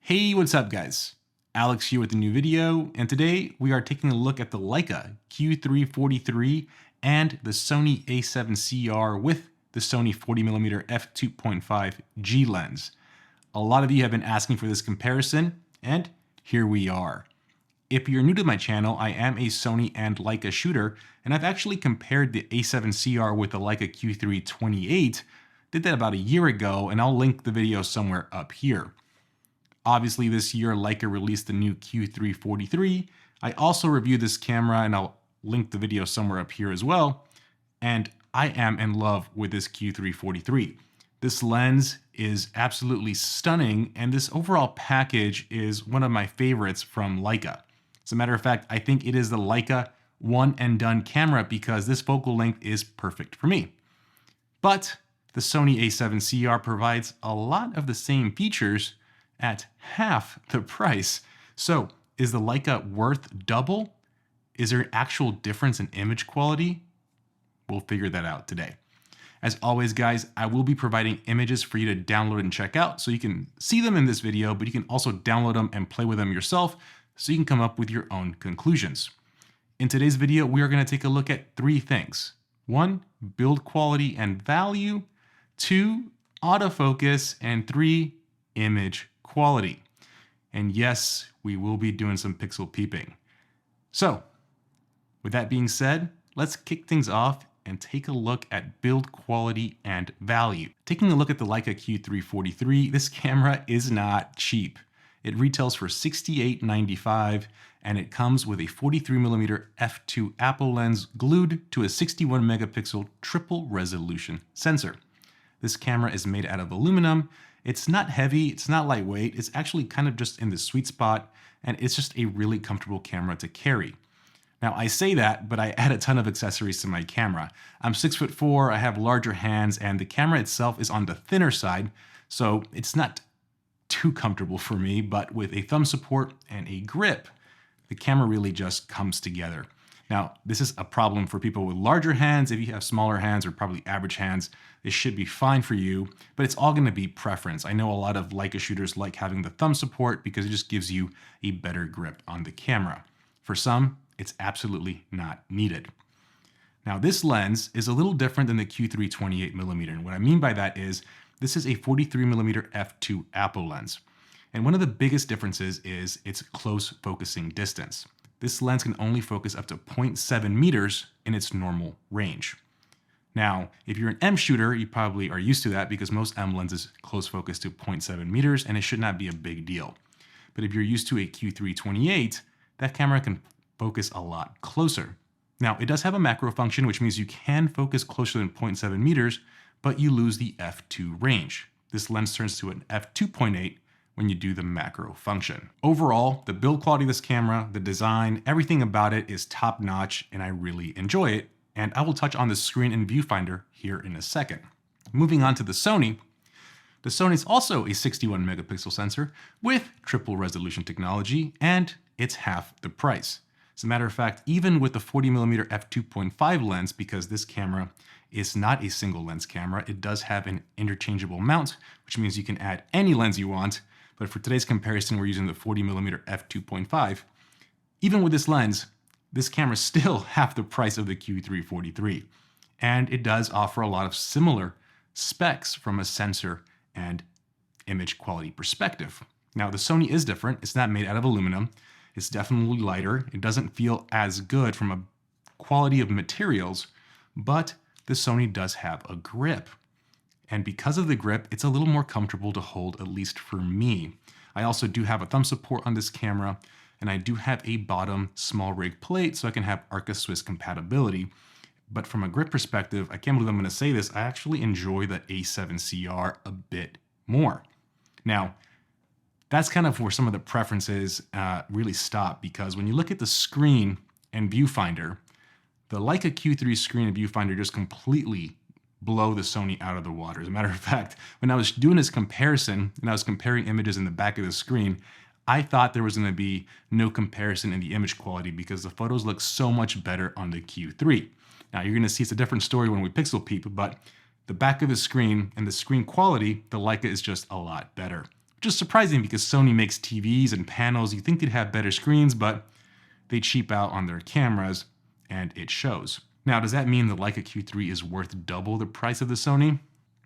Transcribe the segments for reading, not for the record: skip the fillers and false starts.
Hey, what's up guys? Alex here with a new video, and today we are taking a look at the Leica Q3 43 and the Sony A7Cr with the Sony 40mm f2.5 G lens. A lot of you have been asking for this comparison, and here we are. If you're new to my channel, I am a Sony and Leica shooter, and I've actually compared the A7Cr with the Leica Q3 28. Did that about a year ago, and I'll link the video somewhere up here. Obviously this year Leica released the new Q3 43. I also reviewed this camera and I'll link the video somewhere up here as well. And I am in love with this Q3 43. This lens is absolutely stunning, and this overall package is one of my favorites from Leica. As a matter of fact, I think it is the Leica one and done camera because this focal length is perfect for me. But the Sony A7Cr provides a lot of the same features at half the price. So is the Leica worth double? Is there an actual difference in image quality? We'll figure that out today. As always, guys, I will be providing images for you to download and check out, so you can see them in this video, but you can also download them and play with them yourself so you can come up with your own conclusions. In today's video, we are going to take a look at three things. 1, build quality and value. 2, autofocus. And 3, image quality. And yes, we will be doing some pixel peeping. So with that being said, let's kick things off and take a look at build quality and value. Taking a look at the Leica Q3 43, this camera is not cheap. It retails for $68.95 and it comes with a 43mm f2 Apple lens glued to a 61 megapixel triple resolution sensor. This camera is made out of aluminum. It's not heavy, it's not lightweight, it's actually kind of just in the sweet spot, and it's just a really comfortable camera to carry. Now I say that, but I add a ton of accessories to my camera. I'm 6'4", I have larger hands, and the camera itself is on the thinner side, so it's not too comfortable for me, but with a thumb support and a grip, the camera really just comes together. Now, this is a problem for people with larger hands. If you have smaller hands or probably average hands, this should be fine for you, but it's all gonna be preference. I know a lot of Leica shooters like having the thumb support because it just gives you a better grip on the camera. For some, it's absolutely not needed. Now, this lens is a little different than the Q3 28mm, and what I mean by that is this is a 43mm f2 Apple lens. And one of the biggest differences is its close focusing distance. This lens can only focus up to 0.7 meters in its normal range. Now, if you're an M shooter, you probably are used to that because most M lenses close focus to 0.7 meters and it should not be a big deal. But if you're used to a Q3 28, that camera can focus a lot closer. Now, it does have a macro function, which means you can focus closer than 0.7 meters, but you lose the f2 range. This lens turns to an f2.8 when you do the macro function. Overall, the build quality of this camera, the design, everything about it is top notch and I really enjoy it. And I will touch on the screen and viewfinder here in a second. Moving on to the Sony is also a 61 megapixel sensor with triple resolution technology, and it's half the price. As a matter of fact, even with the 40mm f2.5 lens, because this camera is not a single lens camera, it does have an interchangeable mount, which means you can add any lens you want. But for today's comparison, we're using the 40mm f2.5. Even with this lens, this camera is still half the price of the Q3 43. And it does offer a lot of similar specs from a sensor and image quality perspective. Now, the Sony is different. It's not made out of aluminum. It's definitely lighter. It doesn't feel as good from a quality of materials, but the Sony does have a grip. And because of the grip, it's a little more comfortable to hold, at least for me. I also do have a thumb support on this camera, and I do have a bottom small rig plate so I can have Arca Swiss compatibility. But from a grip perspective, I can't believe I'm gonna say this, I actually enjoy the A7Cr a bit more. Now, that's kind of where some of the preferences really stop, because when you look at the screen and viewfinder, the Leica Q3 screen and viewfinder just completely blow the Sony out of the water. As a matter of fact, when I was doing this comparison and I was comparing images in the back of the screen, I thought there was going to be no comparison in the image quality because the photos look so much better on the Q3. Now you're going to see it's a different story when we pixel peep, but the back of the screen and the screen quality, the Leica is just a lot better. which is surprising because Sony makes TVs and panels. You think they'd have better screens, but they cheap out on their cameras, and it shows. Now, does that mean the Leica Q3 is worth double the price of the Sony?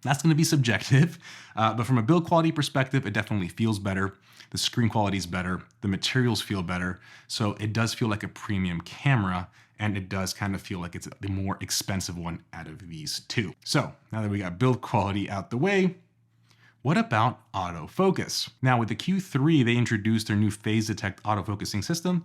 That's going to be subjective, but from a build quality perspective, it definitely feels better. The screen quality is better. The materials feel better. So it does feel like a premium camera, and it does kind of feel like it's the more expensive one out of these two. So now that we got build quality out the way, what about autofocus? Now with the Q3, they introduced their new phase detect autofocusing system.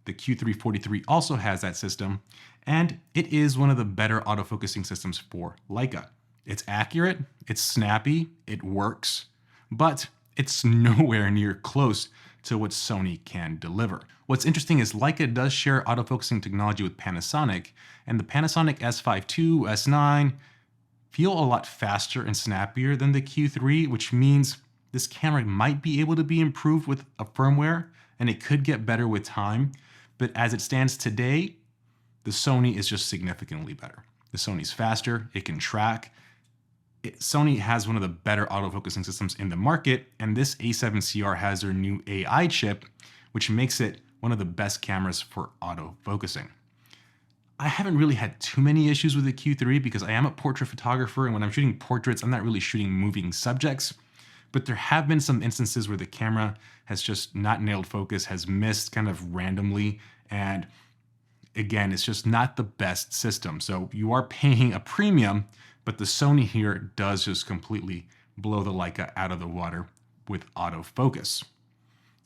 The Q343 also has that system, and it is one of the better autofocusing systems for Leica. It's accurate, it's snappy, it works, but it's nowhere near close to what Sony can deliver. What's interesting is Leica does share autofocusing technology with Panasonic, and the Panasonic S5 II, S9 feel a lot faster and snappier than the Q3, which means this camera might be able to be improved with a firmware, and it could get better with time. But as it stands today, the Sony is just significantly better. The Sony's faster, it can track. Sony has one of the better autofocusing systems in the market, and this A7Cr has their new AI chip, which makes it one of the best cameras for autofocusing. I haven't really had too many issues with the Q3 because I am a portrait photographer, and when I'm shooting portraits, I'm not really shooting moving subjects. But there have been some instances where the camera has just not nailed focus, has missed kind of randomly, and again, it's just not the best system. So you are paying a premium, but the Sony here does just completely blow the Leica out of the water with autofocus.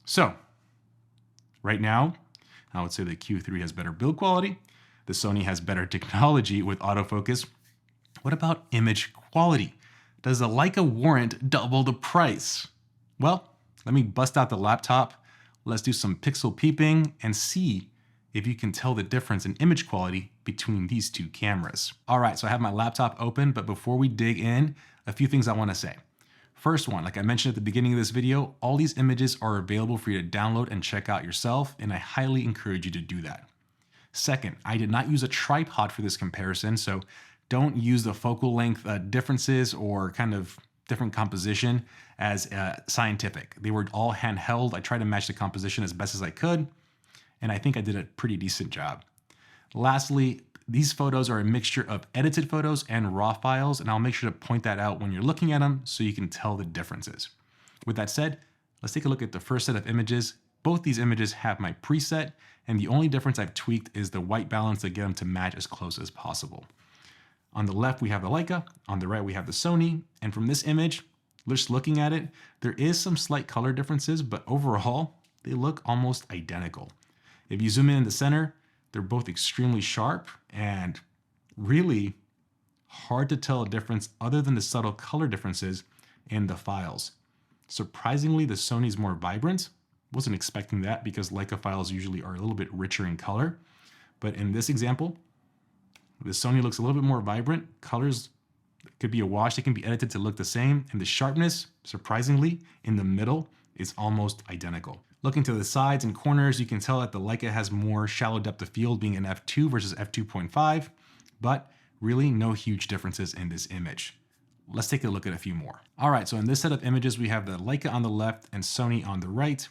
So right now, I would say the Q3 has better build quality. The Sony has better technology with autofocus. What about image quality? Does the Leica warrant double the price? Well, let me bust out the laptop. Let's do some pixel peeping and see if you can tell the difference in image quality between these two cameras. All right, so I have my laptop open, but before we dig in, a few things I want to say. First one, like I mentioned at the beginning of this video, all these images are available for you to download and check out yourself, and I highly encourage you to do that. Second, I did not use a tripod for this comparison, so don't use the focal length differences or kind of different composition as scientific. They were all handheld. I tried to match the composition as best as I could, and I think I did a pretty decent job. Lastly, these photos are a mixture of edited photos and raw files, and I'll make sure to point that out when you're looking at them so you can tell the differences. With that said, let's take a look at the first set of images. Both these images have my preset, and the only difference I've tweaked is the white balance to get them to match as close as possible. On the left, we have the Leica, on the right, we have the Sony, and from this image, just looking at it, there is some slight color differences, but overall, they look almost identical. If you zoom in the center, they're both extremely sharp and really hard to tell a difference other than the subtle color differences in the files. Surprisingly, the Sony's more vibrant. Wasn't expecting that because Leica files usually are a little bit richer in color. But in this example, the Sony looks a little bit more vibrant. Colors could be a wash. They can be edited to look the same. And the sharpness, surprisingly, in the middle is almost identical. Looking to the sides and corners, you can tell that the Leica has more shallow depth of field being an f2 versus f2.5, but really no huge differences in this image. Let's take a look at a few more. All right, so in this set of images, we have the Leica on the left and Sony on the right.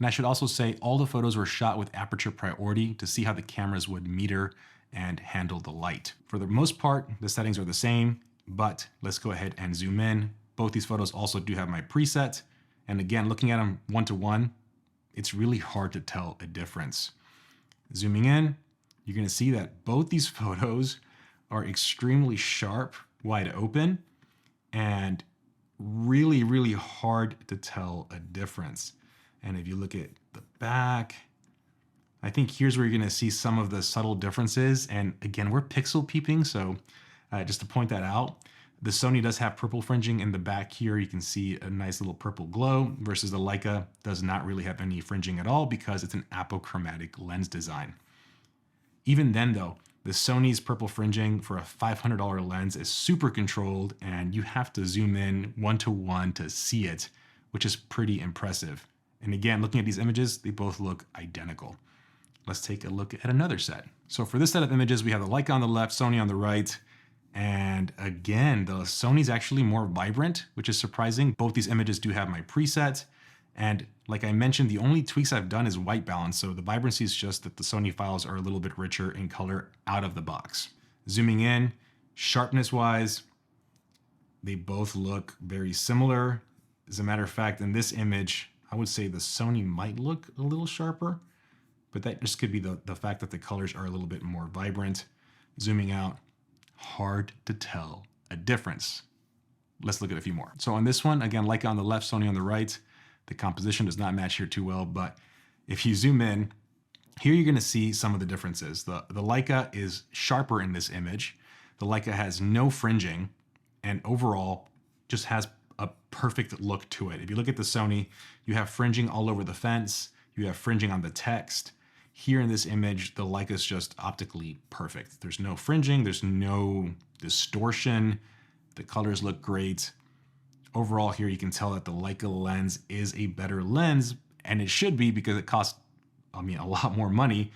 And I should also say all the photos were shot with aperture priority to see how the cameras would meter and handle the light. For the most part, the settings are the same, but let's go ahead and zoom in. Both these photos also do have my preset. And again, looking at them one-to-one, it's really hard to tell a difference. Zooming in, you're gonna see that both these photos are extremely sharp, wide open, and really, really hard to tell a difference. And if you look at the back, I think here's where you're gonna see some of the subtle differences. And again, we're pixel peeping, so just to point that out, the Sony does have purple fringing in the back here. You can see a nice little purple glow versus the Leica does not really have any fringing at all because it's an apochromatic lens design. Even then though, the Sony's purple fringing for a $500 lens is super controlled and you have to zoom in one-to-one to see it, which is pretty impressive. And again, looking at these images, they both look identical. Let's take a look at another set. So for this set of images, we have the Leica on the left, Sony on the right. And again, the Sony's actually more vibrant, which is surprising. Both these images do have my presets. And like I mentioned, the only tweaks I've done is white balance. So the vibrancy is just that the Sony files are a little bit richer in color out of the box. Zooming in, sharpness wise, they both look very similar. As a matter of fact, in this image, I would say the Sony might look a little sharper, but that just could be the fact that the colors are a little bit more vibrant. Zooming out, hard to tell a difference. Let's look at a few more. So on this one, again, Leica on the left, Sony on the right. The composition does not match here too well, but if you zoom in, here you're gonna see some of the differences. The Leica is sharper in this image. The Leica has no fringing and overall just has a perfect look to it. If you look at the Sony, you have fringing all over the fence, you have fringing on the text. Here in this image, the Leica is just optically perfect. There's no fringing, there's no distortion. The colors look great. Overall here, you can tell that the Leica lens is a better lens, and it should be because it costs, a lot more money.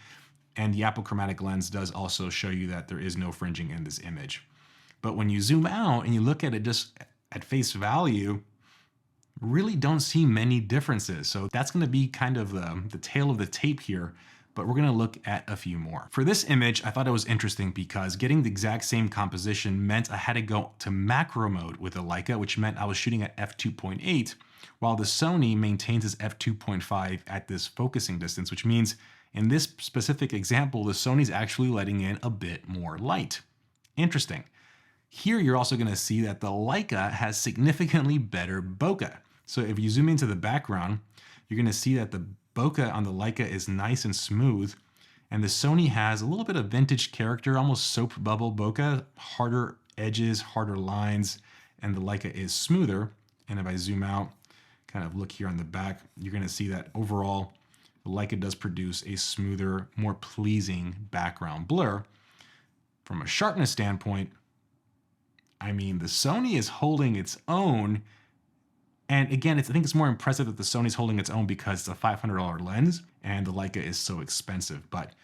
And the apochromatic lens does also show you that there is no fringing in this image. But when you zoom out and you look at it just at face value, really don't see many differences. So that's gonna be kind of the tail of the tape here, but we're gonna look at a few more. For this image, I thought it was interesting because getting the exact same composition meant I had to go to macro mode with the Leica, which meant I was shooting at f2.8, while the Sony maintains its f2.5 at this focusing distance, which means in this specific example, the Sony's actually letting in a bit more light. Interesting. Here, you're also gonna see that the Leica has significantly better bokeh. So if you zoom into the background, you're gonna see that the bokeh on the Leica is nice and smooth, and the Sony has a little bit of vintage character, almost soap bubble bokeh, harder edges, harder lines, and the Leica is smoother. And if I zoom out, kind of look here on the back, you're gonna see that overall, the Leica does produce a smoother, more pleasing background blur. From a sharpness standpoint, the Sony is holding its own. And again, I think it's more impressive that the Sony's holding its own because it's a $500 lens and the Leica is so expensive. But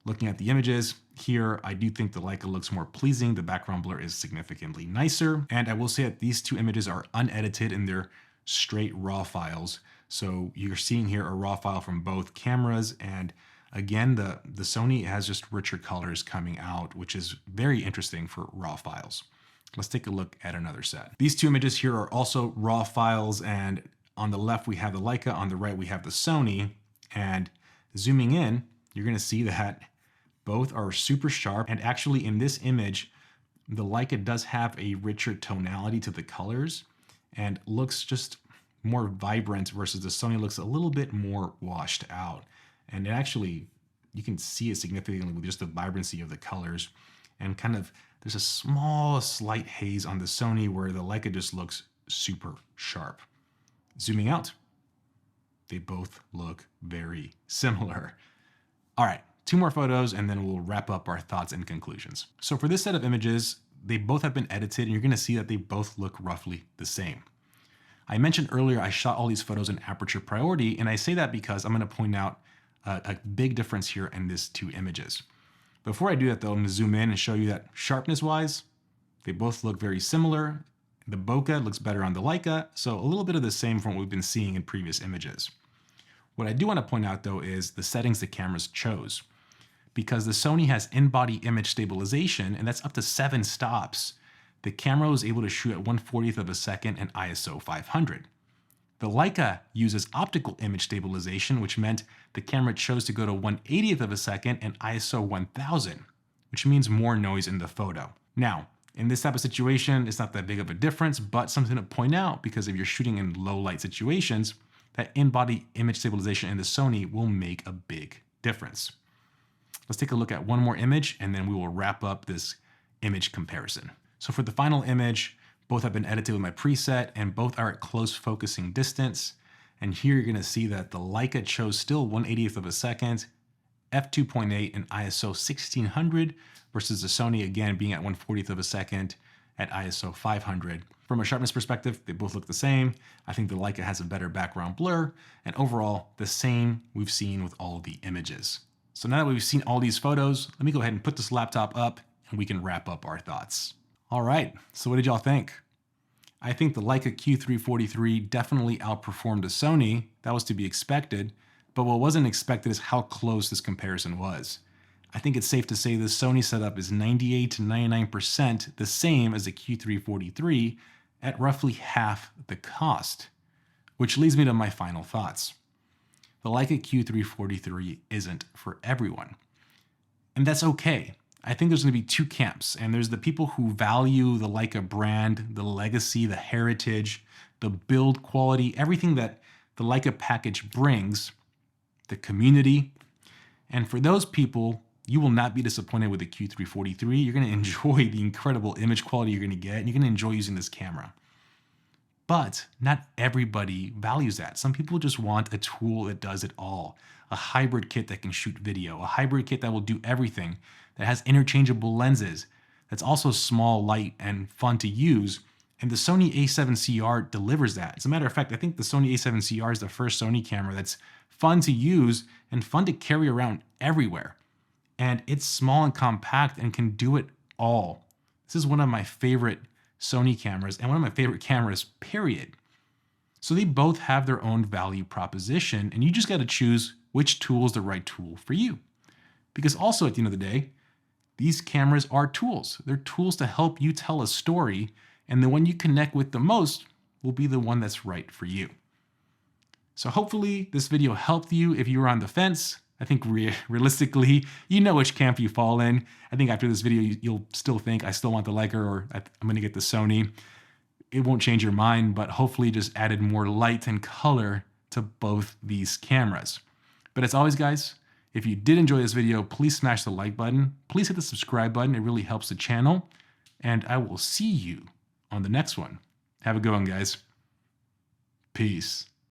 looking at the images here, I do think the Leica looks more pleasing. The background blur is significantly nicer. And I will say that these two images are unedited in their straight raw files. So you're seeing here a raw file from both cameras. And again, the Sony has just richer colors coming out, which is very interesting for raw files. Let's take a look at another set. These two images here are also raw files, and on the left we have the Leica, on the right we have the Sony, and zooming in, you're gonna see that both are super sharp, and actually in this image, the Leica does have a richer tonality to the colors and looks just more vibrant versus the Sony looks a little bit more washed out. And it actually, you can see it significantly with just the vibrancy of the colors and kind of, there's a small, slight haze on the Sony where the Leica just looks super sharp. Zooming out, they both look very similar. All right, two more photos and then we'll wrap up our thoughts and conclusions. So for this set of images, they both have been edited and you're gonna see that they both look roughly the same. I mentioned earlier I shot all these photos in aperture priority, and I say that because I'm gonna point out a big difference here in these two images. Before I do that though, I'm gonna zoom in and show you that sharpness-wise, they both look very similar. The bokeh looks better on the Leica, so a little bit of the same from what we've been seeing in previous images. What I do wanna point out though is the settings the cameras chose. Because the Sony has in-body image stabilization, and that's up to 7 stops, the camera was able to shoot at 1/40th of a second and ISO 500. The Leica uses optical image stabilization, which meant the camera chose to go to 1/80th of a second and ISO 1000, which means more noise in the photo. Now, in this type of situation, it's not that big of a difference, but something to point out because if you're shooting in low light situations, that in-body image stabilization in the Sony will make a big difference. Let's take a look at one more image and then we will wrap up this image comparison. So for the final image, both have been edited with my preset and both are at close focusing distance. And here you're gonna see that the Leica chose still 1/80th of a second, f2.8 and ISO 1600 versus the Sony again being at 1/40th of a second at ISO 500. From a sharpness perspective, they both look the same. I think the Leica has a better background blur and overall the same we've seen with all of the images. So now that we've seen all these photos, let me go ahead and put this laptop up and we can wrap up our thoughts. All right, so what did y'all think? I think the Leica Q3 definitely outperformed the Sony. That was to be expected, but what wasn't expected is how close this comparison was. I think it's safe to say the Sony setup is 98 to 99% the same as the Q3 at roughly half the cost. Which leads me to my final thoughts. The Leica Q3 isn't for everyone. And that's okay. I think there's going to be two camps, and there's the people who value the Leica brand, the legacy, the heritage, the build quality, everything that the Leica package brings, the community. And for those people, you will not be disappointed with the Q3. You're going to enjoy the incredible image quality you're going to get, and you're going to enjoy using this camera. But not everybody values that. Some people just want a tool that does it all. A hybrid kit that can shoot video, a hybrid kit that will do everything, that has interchangeable lenses, that's also small, light, and fun to use. And the Sony A7Cr delivers that. As a matter of fact, I think the Sony A7Cr is the first Sony camera that's fun to use and fun to carry around everywhere. And it's small and compact and can do it all. This is one of my favorite Sony cameras and one of my favorite cameras, period. So they both have their own value proposition, and you just got to choose which tool is the right tool for you. Because also at the end of the day, these cameras are tools. They're tools to help you tell a story, and the one you connect with the most will be the one that's right for you. So hopefully this video helped you if you were on the fence. I think realistically, you know which camp you fall in. I think after this video, you'll still think, I still want the Leica, or I'm going to get the Sony. It won't change your mind, but hopefully just added more light and color to both these cameras. But as always, guys, if you did enjoy this video, please smash the like button. Please hit the subscribe button. It really helps the channel. And I will see you on the next one. Have a good one, guys. Peace.